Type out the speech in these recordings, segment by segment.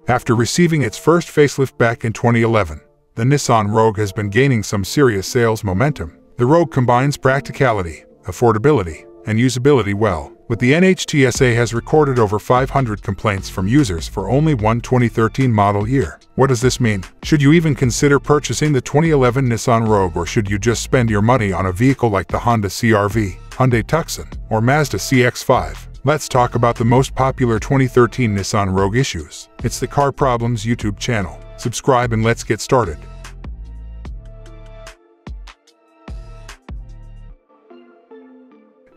After receiving its first facelift back in 2011, the Nissan Rogue has been gaining some serious sales momentum. The Rogue combines practicality, affordability, and usability well, but the NHTSA has recorded over 500 complaints from users for only one 2013 model year. What does this mean? Should you even consider purchasing the 2011 Nissan Rogue, or should you just spend your money on a vehicle like the Honda CR-V, Hyundai Tucson, or Mazda CX-5? Let's talk about the most popular 2013 Nissan Rogue issues. It's the Car Problems YouTube channel. Subscribe and let's get started.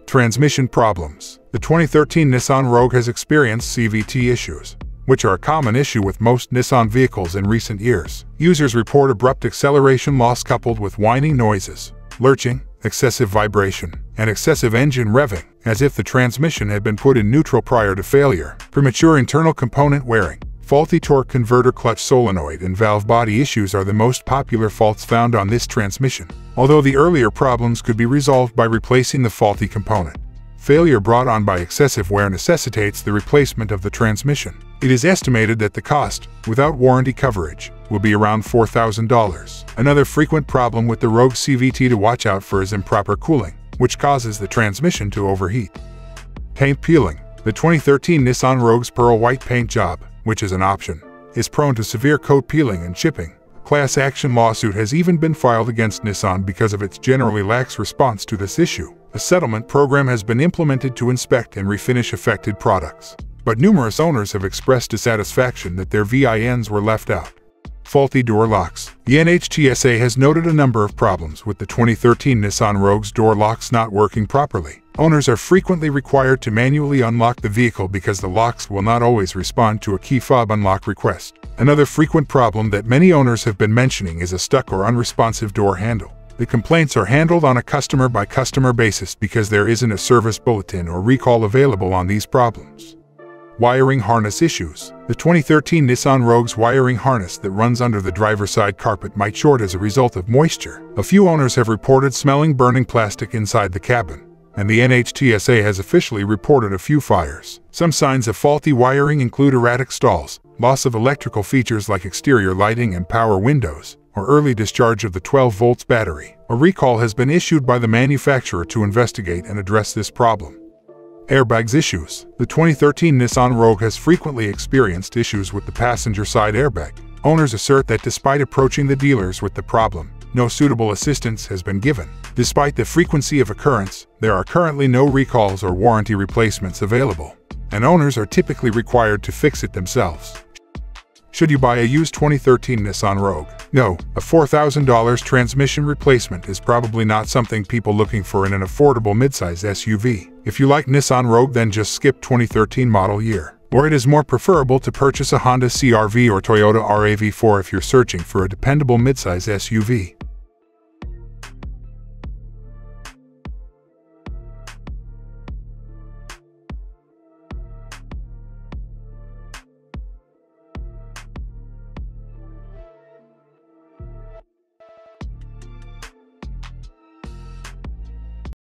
Transmission problems. The 2013 Nissan Rogue has experienced CVT issues, which are a common issue with most Nissan vehicles in recent years. Users report abrupt acceleration loss coupled with whining noises, lurching, excessive vibration, and excessive engine revving, as if the transmission had been put in neutral prior to failure. Premature internal component wearing, faulty torque converter, clutch solenoid, and valve body issues are the most popular faults found on this transmission, although the earlier problems could be resolved by replacing the faulty component. Failure brought on by excessive wear necessitates the replacement of the transmission. It is estimated that the cost, without warranty coverage, will be around $4,000. Another frequent problem with the Rogue CVT to watch out for is improper cooling, which causes the transmission to overheat. Paint peeling. The 2013 Nissan Rogue's pearl white paint job, which is an option, is prone to severe coat peeling and chipping. A class action lawsuit has even been filed against Nissan because of its generally lax response to this issue. A settlement program has been implemented to inspect and refinish affected products, but numerous owners have expressed dissatisfaction that their VINs were left out. Faulty door locks. The NHTSA has noted a number of problems with the 2013 Nissan Rogue's door locks not working properly. Owners are frequently required to manually unlock the vehicle because the locks will not always respond to a key fob unlock request. Another frequent problem that many owners have been mentioning is a stuck or unresponsive door handle. The complaints are handled on a customer-by-customer basis because there isn't a service bulletin or recall available on these problems. Wiring harness issues. The 2013 Nissan Rogue's wiring harness that runs under the driver's side carpet might short as a result of moisture. A few owners have reported smelling burning plastic inside the cabin, and the NHTSA has officially reported a few fires. Some signs of faulty wiring include erratic stalls, loss of electrical features like exterior lighting and power windows, or early discharge of the 12-volt battery. A recall has been issued by the manufacturer to investigate and address this problem. Airbags issues. The 2013 Nissan Rogue has frequently experienced issues with the passenger side airbag. Owners assert that despite approaching the dealers with the problem, no suitable assistance has been given. Despite the frequency of occurrence, there are currently no recalls or warranty replacements available, and owners are typically required to fix it themselves. Should you buy a used 2013 Nissan Rogue? No, a $4,000 transmission replacement is probably not something people looking for in an affordable midsize SUV. If you like Nissan Rogue, then just skip 2013 model year. Or it is more preferable to purchase a Honda CR-V or Toyota RAV4 if you're searching for a dependable midsize SUV.